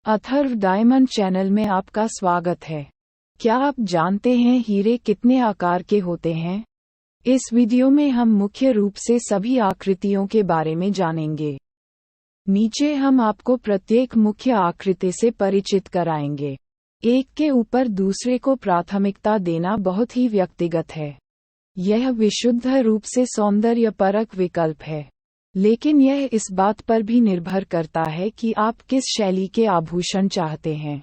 Atharva diamond channel में आपका स्वागत है। क्या आप जानते हैं हीरे कितने आकार के होते हैं? इस वीडियो में हम मुख्य रूप से सभी आकृतियों के बारे में जानेंगे। नीचे हम आपको प्रत्येक मुख्य आकृति से परिचित कराएंगे। एक के ऊपर दूसरे को प्राथमिकता देना बहुत ही व्यक्तिगत है। यह विशुद्ध रूप से सौंदर्यपरक विकल्प है, लेकिन यह इस बात पर भी निर्भर करता है कि आप किस शैली के आभूषण चाहते हैं।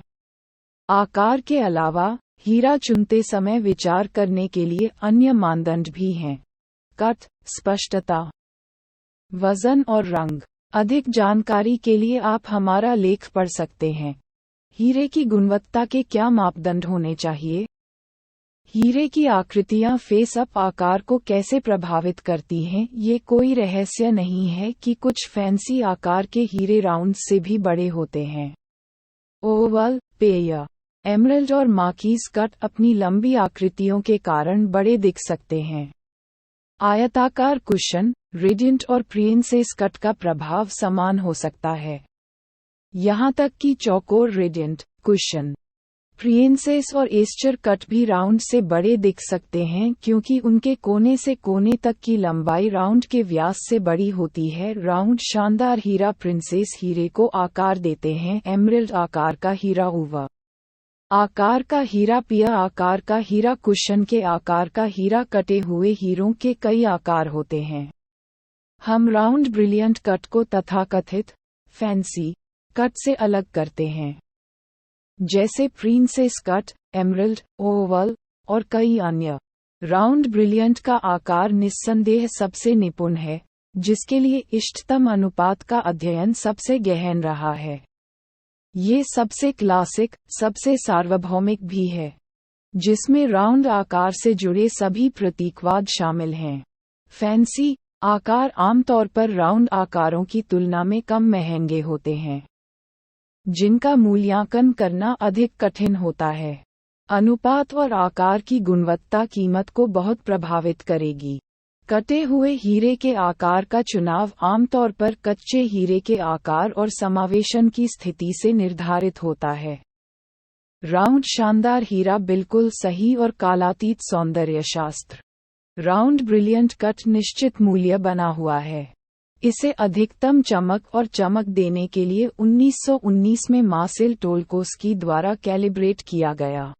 आकार के अलावा हीरा चुनते समय विचार करने के लिए अन्य मानदंड भी हैं। कट, स्पष्टता, वजन और रंग। अधिक जानकारी के लिए आप हमारा लेख पढ़ सकते हैं। हीरे की गुणवत्ता के क्या मापदंड होने चाहिए? हीरे की आकृतियां फेस अप आकार को कैसे प्रभावित करती हैं? ये कोई रहस्य नहीं है कि कुछ फैंसी आकार के हीरे राउंड से भी बड़े होते हैं। ओवल, पेय, एमरल्ड और मार्कीज कट अपनी लंबी आकृतियों के कारण बड़े दिख सकते हैं। आयताकार कुशन, रेडियंट और प्रिंसेस कट का प्रभाव समान हो सकता है, यहाँ तक कि चौकोर रेडियंट, कुशन, प्रिंसेस और एस्चर कट भी राउंड से बड़े दिख सकते हैं क्योंकि उनके कोने से कोने तक की लंबाई राउंड के व्यास से बड़ी होती है। राउंड शानदार हीरा प्रिंसेस हीरे को आकार देते हैं। एमरल्ड आकार का हीरा, उवा आकार का हीरा, पिया आकार का हीरा, कुशन के आकार का हीरा। कटे हुए हीरों के कई आकार होते हैं। हम राउंड ब्रिलियंट कट को तथाकथित फैंसी कट से अलग करते हैं, जैसे प्रिंसेस कट, एमरल्ड, ओवल और कई अन्य। राउंड ब्रिलियंट का आकार निस्संदेह सबसे निपुण है, जिसके लिए इष्टतम अनुपात का अध्ययन सबसे गहन रहा है। ये सबसे क्लासिक, सबसे सार्वभौमिक भी है, जिसमें राउंड आकार से जुड़े सभी प्रतीकवाद शामिल हैं। फैंसी आकार आमतौर पर राउंड आकारों की तुलना में कम महंगे होते हैं, जिनका मूल्यांकन करना अधिक कठिन होता है। अनुपात और आकार की गुणवत्ता कीमत को बहुत प्रभावित करेगी। कटे हुए हीरे के आकार का चुनाव आमतौर पर कच्चे हीरे के आकार और समावेशन की स्थिति से निर्धारित होता है। राउंड शानदार हीरा बिल्कुल सही और कालातीत सौंदर्यशास्त्र। राउंड ब्रिलियंट कट निश्चित मूल्य बना हुआ है। इसे अधिकतम चमक और चमक देने के लिए 1919 में मार्सेल टोल्कोस्की द्वारा कैलिब्रेट किया गया।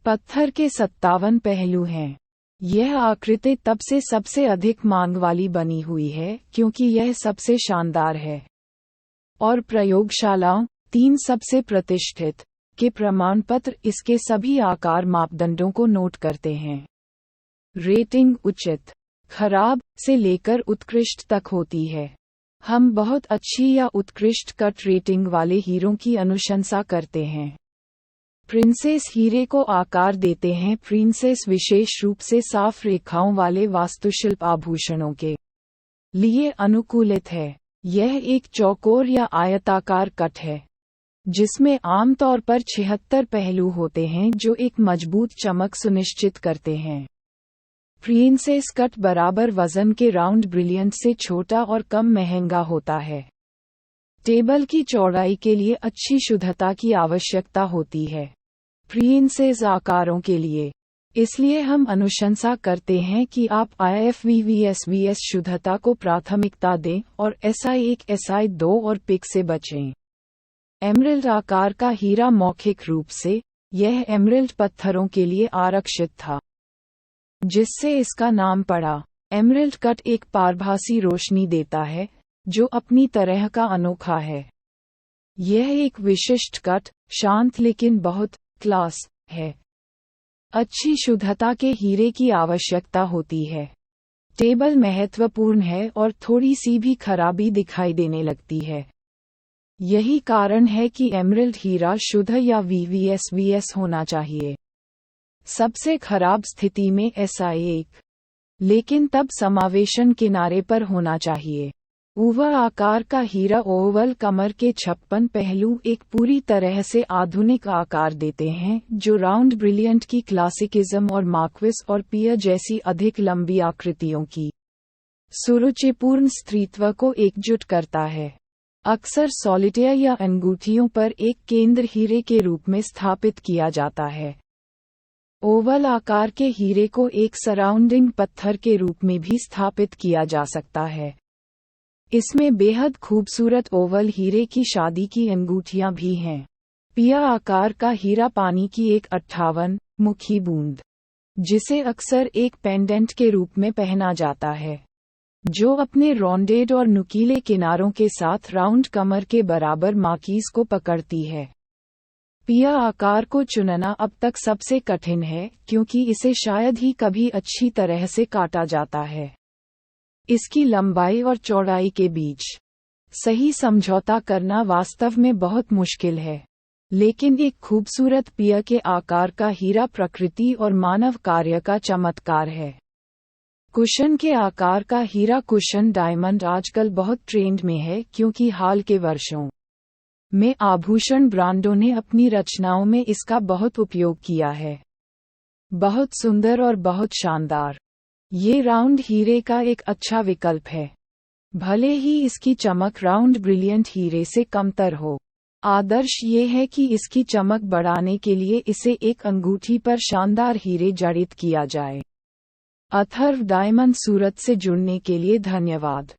पत्थर के 57 पहलू हैं। यह आकृति तब से सबसे अधिक मांग वाली बनी हुई है क्योंकि यह सबसे शानदार है, और प्रयोगशालाओं 3 सबसे प्रतिष्ठित के प्रमाण पत्र इसके सभी आकार मापदंडों को नोट करते हैं। रेटिंग उचित, खराब से लेकर उत्कृष्ट तक होती है। हम बहुत अच्छी या उत्कृष्ट कट रेटिंग वाले हीरों की अनुशंसा करते हैं। प्रिंसेस हीरे को आकार देते हैं। प्रिंसेस विशेष रूप से साफ रेखाओं वाले वास्तुशिल्प आभूषणों के लिए अनुकूलित है। यह एक चौकोर या आयताकार कट है, जिसमें आमतौर पर 76 पहलू होते हैं जो एक मजबूत चमक सुनिश्चित करते हैं। प्रिंसेस कट बराबर वजन के राउंड ब्रिलियंट से छोटा और कम महंगा होता है। टेबल की चौड़ाई के लिए अच्छी शुद्धता की आवश्यकता होती है प्रिंसेस आकारों के लिए, इसलिए हम अनुशंसा करते हैं कि आप IFVVSVS शुद्धता को प्राथमिकता दें और SI1, SI2 और पिक से बचें। एमरल्ड आकार का हीरा, मौखिक रूप से यह एमरल्ड पत्थरों के लिए आरक्षित था, जिससे इसका नाम पड़ा। एमरल्ड कट एक पारभासी रोशनी देता है जो अपनी तरह का अनोखा है। यह एक विशिष्ट कट, शांत लेकिन बहुत क्लास है। अच्छी शुद्धता के हीरे की आवश्यकता होती है। टेबल महत्वपूर्ण है और थोड़ी सी भी खराबी दिखाई देने लगती है। यही कारण है कि एमरल्ड हीरा शुद्ध या VVSVS होना चाहिए। सबसे खराब स्थिति में SI1, लेकिन तब समावेशन किनारे पर होना चाहिए। उवा आकार का हीरा, ओवल कमर के 56 पहलू एक पूरी तरह से आधुनिक आकार देते हैं जो राउंड ब्रिलियंट की क्लासिकिज्म और मार्क्विस और पिया जैसी अधिक लंबी आकृतियों की सुरुचिपूर्ण स्त्रीत्व को एकजुट करता है। अक्सर सॉलिटेयर या अंगूठियों पर एक केंद्र हीरे के रूप में स्थापित किया जाता है। ओवल आकार के हीरे को एक सराउंडिंग पत्थर के रूप में भी स्थापित किया जा सकता है। इसमें बेहद खूबसूरत ओवल हीरे की शादी की अंगूठियां भी हैं। पिया आकार का हीरा पानी की एक 58 मुखी बूंद, जिसे अक्सर एक पेंडेंट के रूप में पहना जाता है, जो अपने रॉन्डेड और नुकीले किनारों के साथ राउंड कमर के बराबर मार्कीज को पकड़ती है। पिया आकार को चुनना अब तक सबसे कठिन है, क्योंकि इसे शायद ही कभी अच्छी तरह से काटा जाता है। इसकी लंबाई और चौड़ाई के बीच सही समझौता करना वास्तव में बहुत मुश्किल है, लेकिन एक खूबसूरत पिया के आकार का हीरा प्रकृति और मानव कार्य का चमत्कार है। कुशन के आकार का हीरा कुशन डायमंड आजकल बहुत ट्रेंड में है, क्योंकि हाल के वर्षों में आभूषण ब्रांडों ने अपनी रचनाओं में इसका बहुत उपयोग किया है। बहुत सुंदर और बहुत शानदार, ये राउंड हीरे का एक अच्छा विकल्प है, भले ही इसकी चमक राउंड ब्रिलियंट हीरे से कमतर हो। आदर्श ये है कि इसकी चमक बढ़ाने के लिए इसे एक अंगूठी पर शानदार हीरे जड़ित किया जाए। अथर्व डायमंड सूरत से जुड़ने के लिए धन्यवाद।